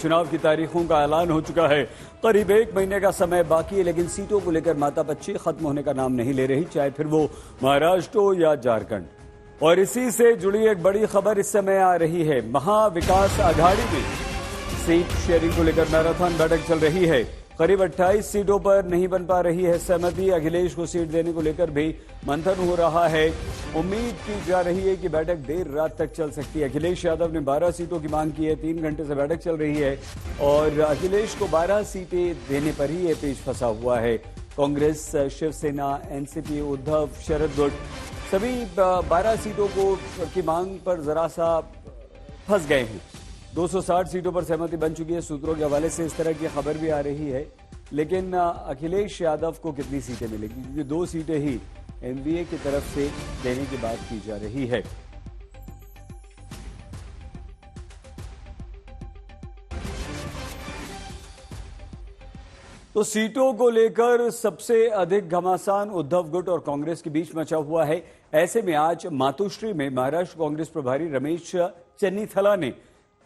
चुनाव की तारीखों का ऐलान हो चुका है। करीब 1 महीने का समय बाकी है, लेकिन सीटों को लेकर मातापच्ची खत्म होने का नाम नहीं ले रही, चाहे फिर वो महाराष्ट्र हो या झारखंड। और इसी से जुड़ी एक बड़ी खबर इस समय आ रही है। महाविकास आघाड़ी में सीट शेयरिंग को लेकर मैराथन बैठक चल रही है। करीब 28 सीटों पर नहीं बन पा रही है सहमति। अखिलेश को सीट देने को लेकर भी मंथन हो रहा है। उम्मीद की जा रही है कि बैठक देर रात तक चल सकती है। अखिलेश यादव ने 12 सीटों की मांग की है। 3 घंटे से बैठक चल रही है और अखिलेश को 12 सीटें देने पर ही ये पेच फंसा हुआ है। कांग्रेस, शिवसेना, एनसीपी, उद्धव, शरद गुट सभी 12 सीटों की मांग पर जरा सा फंस गए हैं। 260 सीटों पर सहमति बन चुकी है। सूत्रों के हवाले से इस तरह की खबर भी आ रही है, लेकिन अखिलेश यादव को कितनी सीटें मिलेंगी, क्योंकि 2 सीटें ही एनडीए की तरफ से देने की बात की जा रही है। तो सीटों को लेकर सबसे अधिक घमासान उद्धव गुट और कांग्रेस के बीच मचा हुआ है। ऐसे में आज मातोश्री में महाराष्ट्र कांग्रेस प्रभारी रमेश चन्नीथला ने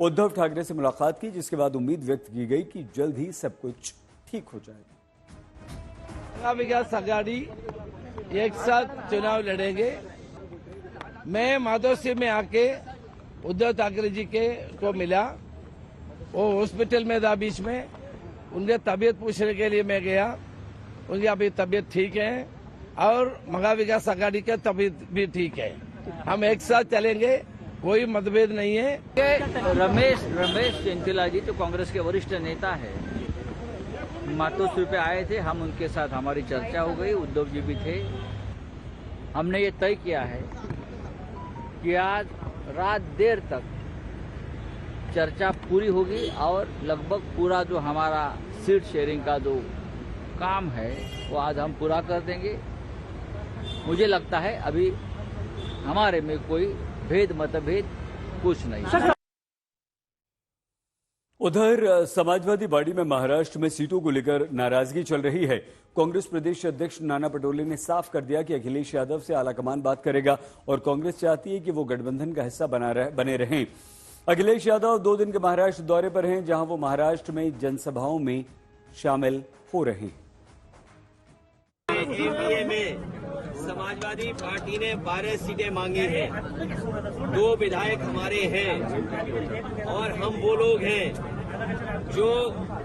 उद्धव ठाकरे से मुलाकात की, जिसके बाद उम्मीद व्यक्त की गई कि जल्द ही सब कुछ ठीक हो जाएगा। महाविकास आघाड़ी एक साथ चुनाव लड़ेंगे। मैं मातोश्री में आके उद्धव ठाकरे जी को मिला। वो हॉस्पिटल में था बीच में, उनके तबीयत पूछने के लिए मैं गया। उनकी अभी तबीयत ठीक है और महाविकास आघाड़ी का तबीयत भी ठीक है। हम एक साथ चलेंगे, कोई मतभेद नहीं है। रमेश चन्नीथला जी तो कांग्रेस के वरिष्ठ नेता है, मातोश्री पे आए थे। हम उनके साथ हमारी चर्चा हो गई, उद्धव जी भी थे। हमने ये तय किया है कि आज रात देर तक चर्चा पूरी होगी और लगभग पूरा जो हमारा सीट शेयरिंग का जो काम है वो आज हम पूरा कर देंगे। मुझे लगता है अभी हमारे में कोई मतभेद कुछ नहीं। उधर समाजवादी पार्टी में महाराष्ट्र में सीटों को लेकर नाराजगी चल रही है। कांग्रेस प्रदेश अध्यक्ष नाना पटोले ने साफ कर दिया कि अखिलेश यादव से आलाकमान बात करेगा और कांग्रेस चाहती है कि वो गठबंधन का हिस्सा बने रहें। अखिलेश यादव 2 दिन के महाराष्ट्र दौरे पर हैं, जहां वो महाराष्ट्र में जनसभाओं में शामिल हो रहे हैं। एनडीए में समाजवादी पार्टी ने 12 सीटें मांगी हैं। 2 विधायक हमारे हैं और हम वो लोग हैं जो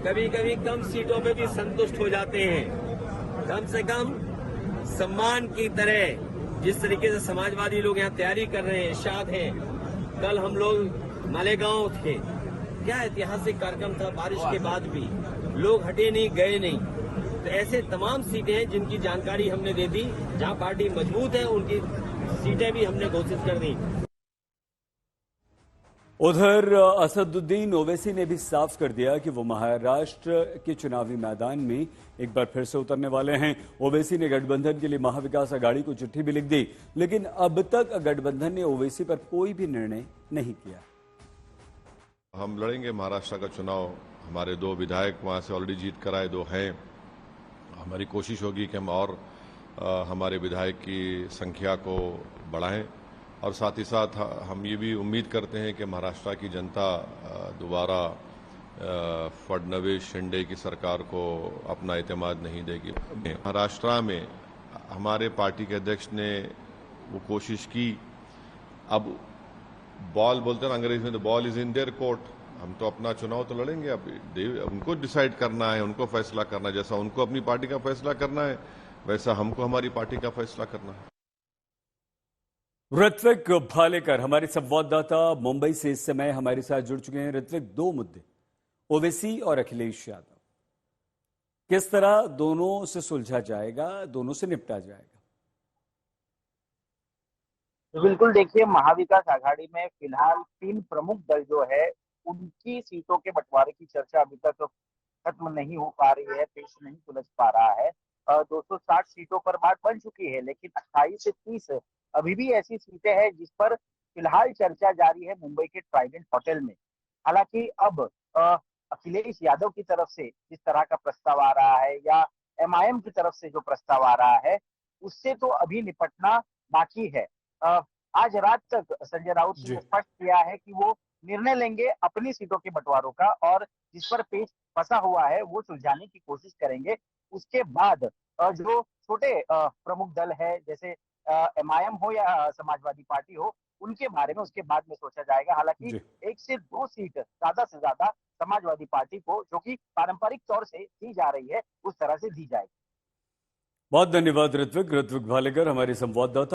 कभी कभी कम सीटों पे भी संतुष्ट हो जाते हैं। कम से कम सम्मान की तरह जिस तरीके से समाजवादी लोग यहाँ तैयारी कर रहे हैं, शाद हैं। कल हम लोग मालेगांव थे, क्या ऐतिहासिक कार्यक्रम था। बारिश के बाद भी लोग हटे नहीं, गए नहीं। तो ऐसे तमाम सीटें हैं जिनकी जानकारी हमने दे दी। जहां पार्टी मजबूत है उनकी सीटें भी हमने घोषित कर दी। उधर असदुद्दीन ओवैसी ने भी साफ कर दिया कि वो महाराष्ट्र के चुनावी मैदान में एक बार फिर से उतरने वाले हैं। ओवैसी ने गठबंधन के लिए महाविकास आघाड़ी को चिट्ठी भी लिख दी, लेकिन अब तक गठबंधन ने ओवैसी पर कोई भी निर्णय नहीं किया। हम लड़ेंगे महाराष्ट्र का चुनाव। हमारे 2 विधायक वहां से ऑलरेडी जीत कर आए, 2 हैं। हमारी कोशिश होगी कि हम और हमारे विधायक की संख्या को बढ़ाएं और साथ ही साथ हम ये भी उम्मीद करते हैं कि महाराष्ट्र की जनता दोबारा फडणवीस शिंदे की सरकार को अपना एतमाद नहीं देगी। महाराष्ट्र में हमारे पार्टी के अध्यक्ष ने वो कोशिश की। अब बॉल बोलते हैं अंग्रेजी में, the ball is in their court. हम तो अपना चुनाव तो लड़ेंगे, अब उनको डिसाइड करना है, उनको फैसला करना है। जैसा उनको अपनी पार्टी का फैसला करना है, वैसा हमको हमारी पार्टी का फैसला करना है। ऋत्विक भालेकर हमारे संवाददाता मुंबई से इस समय हमारे साथ जुड़ चुके हैं। ऋत्विक, 2 मुद्दे, ओवैसी और अखिलेश यादव, किस तरह दोनों से सुलझा जाएगा, दोनों से निपटा जाएगा? बिल्कुल, देखिए महाविकास आघाड़ी में फिलहाल 3 प्रमुख दल जो है उनकी सीटों के बंटवारे की चर्चा अभी तक खत्म नहीं हो पा रही है, पेश नहीं सुलझ पा रहा है। 260 सीटों पर बात बन चुकी है, लेकिन 28 से 30 अभी भी ऐसी सीटें हैं जिस पर फिलहाल चर्चा जारी है मुंबई के ट्राइडेंट होटल में। हालांकि अब अखिलेश यादव की तरफ से जिस तरह का प्रस्ताव आ रहा है या एमआईएम की तरफ से जो प्रस्ताव आ रहा है, उससे तो अभी निपटना बाकी है। आज रात तक संजय राउत ने स्पष्ट किया है कि वो निर्णय लेंगे अपनी सीटों के बंटवारों का, और जिस पर पेच फंसा हुआ है वो सुलझाने की कोशिश करेंगे। उसके बाद जो छोटे प्रमुख दल है, जैसे एमआईएम हो या समाजवादी पार्टी हो, उनके बारे में उसके बाद में सोचा जाएगा। हालांकि जी। 1 से 2 सीट ज्यादा से ज्यादा समाजवादी पार्टी को, जो कि पारंपरिक तौर से दी जा रही है, उस तरह से दी जाएगी। बहुत धन्यवाद ऋत्विक भालेकर, हमारे संवाददाता।